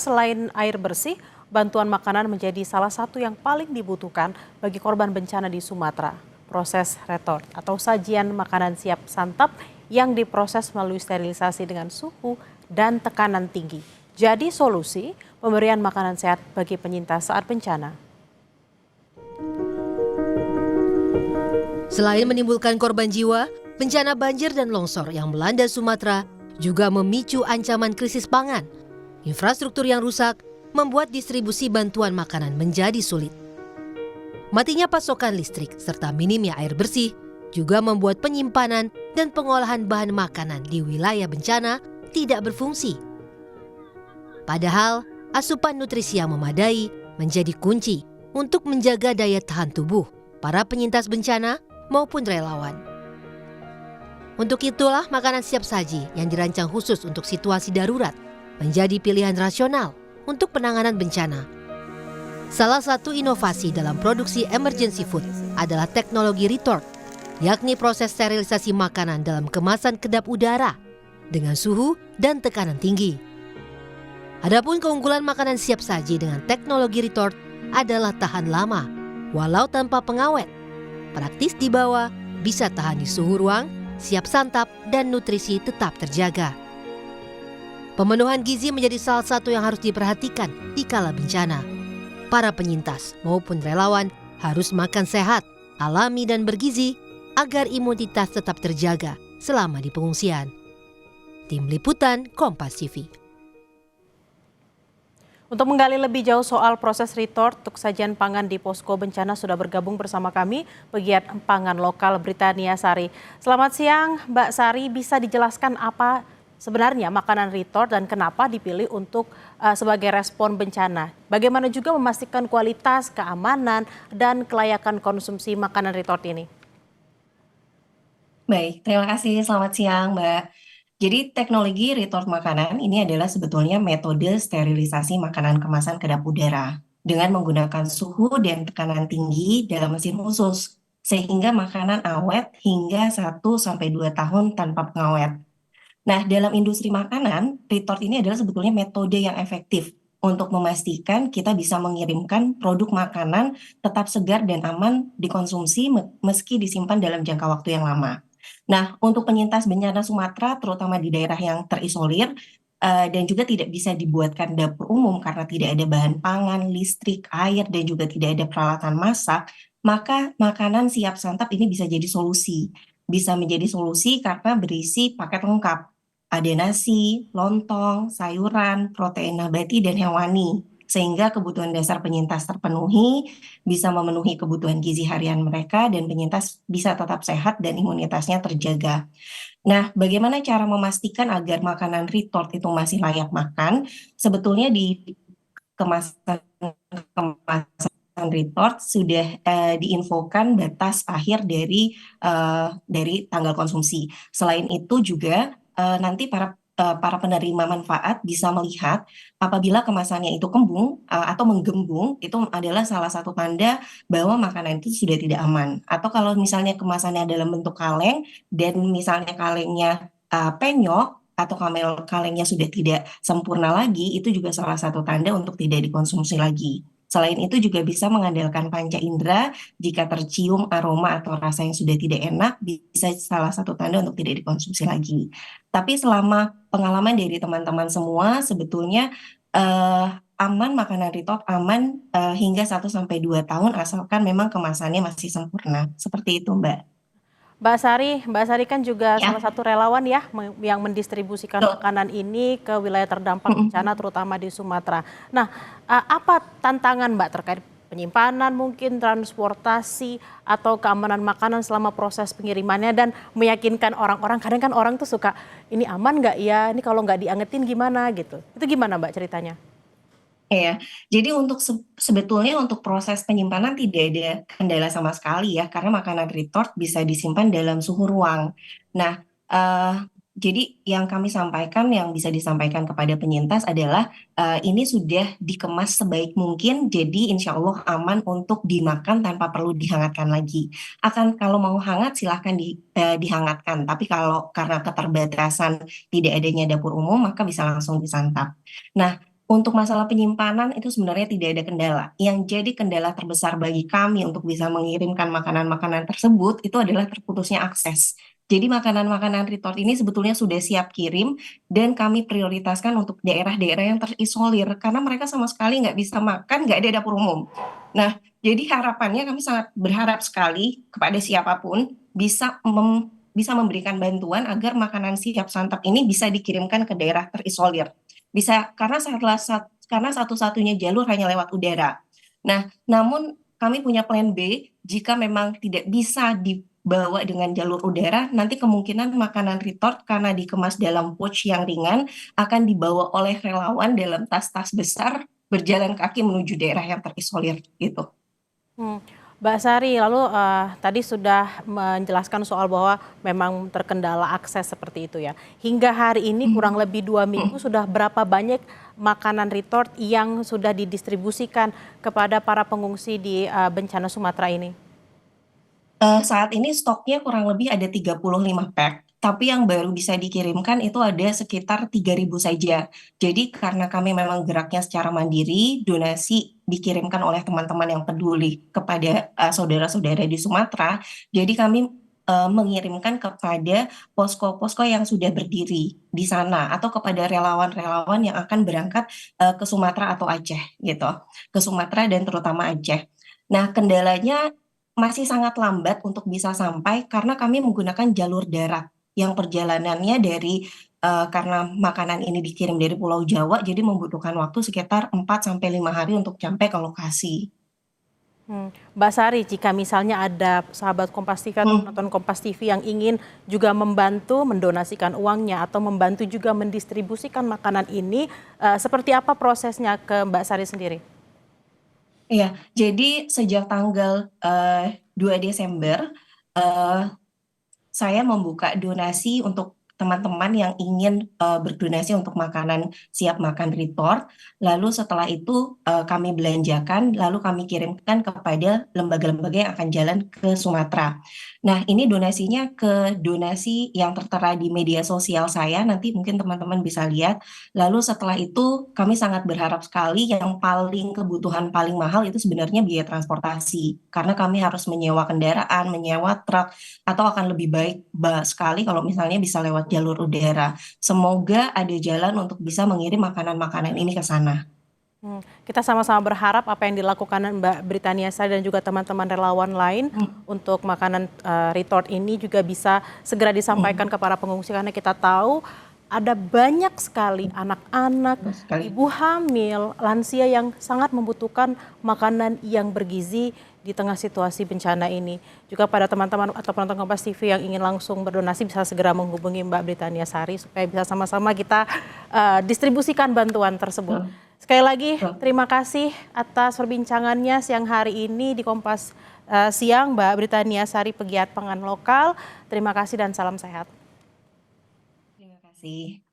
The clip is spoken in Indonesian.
selain air bersih, bantuan makanan menjadi salah satu yang paling dibutuhkan bagi korban bencana di Sumatera. Proses retort atau sajian makanan siap santap yang diproses melalui sterilisasi dengan suhu dan tekanan tinggi. Jadi solusi pemberian makanan sehat bagi penyintas saat bencana. Selain menimbulkan korban jiwa, bencana banjir dan longsor yang melanda Sumatera juga memicu ancaman krisis pangan. Infrastruktur yang rusak membuat distribusi bantuan makanan menjadi sulit. Matinya pasokan listrik serta minimnya air bersih juga membuat penyimpanan dan pengolahan bahan makanan di wilayah bencana tidak berfungsi. Padahal, asupan nutrisi yang memadai menjadi kunci untuk menjaga daya tahan tubuh para penyintas bencana maupun relawan. Untuk itulah makanan siap saji yang dirancang khusus untuk situasi darurat menjadi pilihan rasional untuk penanganan bencana. Salah satu inovasi dalam produksi emergency food adalah teknologi retort, yakni proses sterilisasi makanan dalam kemasan kedap udara dengan suhu dan tekanan tinggi. Adapun keunggulan makanan siap saji dengan teknologi retort adalah tahan lama, walau tanpa pengawet, praktis dibawa, bisa tahan di suhu ruang, siap santap, dan nutrisi tetap terjaga. Pemenuhan gizi menjadi salah satu yang harus diperhatikan di kala bencana. Para penyintas maupun relawan harus makan sehat, alami dan bergizi agar imunitas tetap terjaga selama di pengungsian. Tim Liputan Kompas TV. Untuk menggali lebih jauh soal proses retort untuk sajian pangan di posko bencana sudah bergabung bersama kami pegiat pangan lokal Britania Sari. Selamat siang Mbak Sari, bisa dijelaskan apa sebenarnya makanan retort dan kenapa dipilih untuk sebagai respon bencana? Bagaimana juga memastikan kualitas, keamanan, dan kelayakan konsumsi makanan retort ini? Baik, terima kasih. Selamat siang, Mbak. Jadi teknologi retort makanan ini adalah sebetulnya metode sterilisasi makanan kemasan kedap udara dengan menggunakan suhu dan tekanan tinggi dalam mesin khusus sehingga makanan awet hingga 1 sampai 2 tahun tanpa pengawet. Nah, dalam industri makanan, retort ini adalah sebetulnya metode yang efektif untuk memastikan kita bisa mengirimkan produk makanan tetap segar dan aman dikonsumsi meski disimpan dalam jangka waktu yang lama. Nah, untuk penyintas bencana Sumatera, terutama di daerah yang terisolir, dan juga tidak bisa dibuatkan dapur umum karena tidak ada bahan pangan, listrik, air, dan juga tidak ada peralatan masak, maka makanan siap santap ini bisa jadi solusi. Bisa menjadi solusi karena berisi paket lengkap. Ada nasi, lontong, sayuran, protein nabati, dan hewani. Sehingga kebutuhan dasar penyintas terpenuhi, bisa memenuhi kebutuhan gizi harian mereka, dan penyintas bisa tetap sehat dan imunitasnya terjaga. Nah, bagaimana cara memastikan agar makanan retort itu masih layak makan? Sebetulnya di kemasan retort sudah diinfokan batas akhir dari tanggal konsumsi. Selain itu juga nanti para penerima manfaat bisa melihat apabila kemasannya itu kembung atau menggembung, itu adalah salah satu tanda bahwa makanan itu sudah tidak aman. Atau kalau misalnya kemasannya dalam bentuk kaleng dan misalnya kalengnya penyok atau kalengnya sudah tidak sempurna lagi, itu juga salah satu tanda untuk tidak dikonsumsi lagi. Selain itu juga bisa mengandalkan panca indera, jika tercium aroma atau rasa yang sudah tidak enak, bisa salah satu tanda untuk tidak dikonsumsi lagi. Tapi selama pengalaman dari teman-teman semua, sebetulnya aman makanan retort, aman hingga 1 sampai 2 tahun asalkan memang kemasannya masih sempurna. Seperti itu, Mbak. Mbak Sari kan juga salah Ya, satu relawan ya yang mendistribusikan betul. makanan ini ke wilayah terdampak bencana terutama di Sumatera. Nah, apa tantangan Mbak terkait penyimpanan mungkin transportasi atau keamanan makanan selama proses pengirimannya dan meyakinkan orang-orang, kadang kan orang tuh suka ini aman nggak ya, ini kalau nggak diangetin gimana gitu. Itu gimana Mbak ceritanya? Iya, jadi untuk sebetulnya untuk proses penyimpanan tidak ada kendala sama sekali ya, karena makanan retort bisa disimpan dalam suhu ruang. Nah, jadi yang kami sampaikan, yang bisa disampaikan kepada penyintas adalah ini sudah dikemas sebaik mungkin, jadi insya Allah aman untuk dimakan tanpa perlu dihangatkan lagi. Akan kalau mau hangat silahkan dihangatkan, tapi kalau karena keterbatasan tidak adanya dapur umum maka bisa langsung disantap. Nah, Untuk masalah penyimpanan itu sebenarnya tidak ada kendala. Yang jadi kendala terbesar bagi kami untuk bisa mengirimkan makanan-makanan tersebut itu adalah terputusnya akses. Jadi makanan-makanan retort ini sebetulnya sudah siap kirim dan kami prioritaskan untuk daerah-daerah yang terisolir karena mereka sama sekali nggak bisa makan, nggak ada dapur umum. Nah, jadi harapannya kami sangat berharap sekali kepada siapapun bisa memberikan bantuan agar makanan siap santap ini bisa dikirimkan ke daerah terisolir. Bisa karena satu-satunya jalur hanya lewat udara. Nah, namun kami punya plan B jika memang tidak bisa dibawa dengan jalur udara, nanti kemungkinan makanan retort karena dikemas dalam pouch yang ringan akan dibawa oleh relawan dalam tas-tas besar berjalan kaki menuju daerah yang terisolir gitu. Hmm. Mbak Sari, lalu tadi sudah menjelaskan soal bahwa memang terkendala akses seperti itu ya. Hingga hari ini kurang lebih 2 minggu sudah berapa banyak makanan retort yang sudah didistribusikan kepada para pengungsi di bencana Sumatera ini? Saat ini stoknya kurang lebih ada 35 pack, tapi yang baru bisa dikirimkan itu ada sekitar 3.000 saja. Jadi karena kami memang geraknya secara mandiri, donasi dikirimkan oleh teman-teman yang peduli kepada saudara-saudara di Sumatera. Jadi kami mengirimkan kepada posko-posko yang sudah berdiri di sana atau kepada relawan-relawan yang akan berangkat ke Sumatera atau Aceh gitu, ke Sumatera dan terutama Aceh. Nah, kendalanya masih sangat lambat untuk bisa sampai karena kami menggunakan jalur darat yang perjalanannya karena makanan ini dikirim dari Pulau Jawa, jadi membutuhkan waktu sekitar 4 sampai 5 hari untuk sampai ke lokasi. Mbak Sari, jika misalnya ada sahabat Kompas TV atau Hmm. penonton Kompas TV yang ingin juga membantu mendonasikan uangnya atau membantu juga mendistribusikan makanan ini, seperti apa prosesnya ke Mbak Sari sendiri? Iya, jadi sejak tanggal 2 Desember, eh, saya membuka donasi untuk teman-teman yang ingin berdonasi untuk makanan siap makan retort. Lalu setelah itu kami belanjakan, lalu kami kirimkan kepada lembaga-lembaga yang akan jalan ke Sumatera. Nah, ini donasinya ke donasi yang tertera di media sosial saya, nanti mungkin teman-teman bisa lihat. Lalu setelah itu kami sangat berharap sekali yang paling kebutuhan paling mahal itu sebenarnya biaya transportasi. Karena kami harus menyewa kendaraan, menyewa truk, atau akan lebih baik sekali kalau misalnya bisa lewat jalur udara. Semoga ada jalan untuk bisa mengirim makanan-makanan ini ke sana. Kita sama-sama berharap apa yang dilakukan Mbak Britania Sari dan juga teman-teman relawan lain Hmm, untuk makanan retort ini juga bisa segera disampaikan hmm, ke para pengungsi karena kita tahu ada banyak sekali anak-anak, betul sekali. ibu hamil, lansia yang sangat membutuhkan makanan yang bergizi di tengah situasi bencana ini. Juga pada teman-teman atau penonton Kompas TV yang ingin langsung berdonasi bisa segera menghubungi Mbak Britania Sari supaya bisa sama-sama kita distribusikan bantuan tersebut. Betul, Sekali lagi betul. terima kasih atas perbincangannya siang hari ini di Kompas Siang, Mbak Britania Sari, pegiat pangan lokal. Terima kasih dan salam sehat. Terima kasih.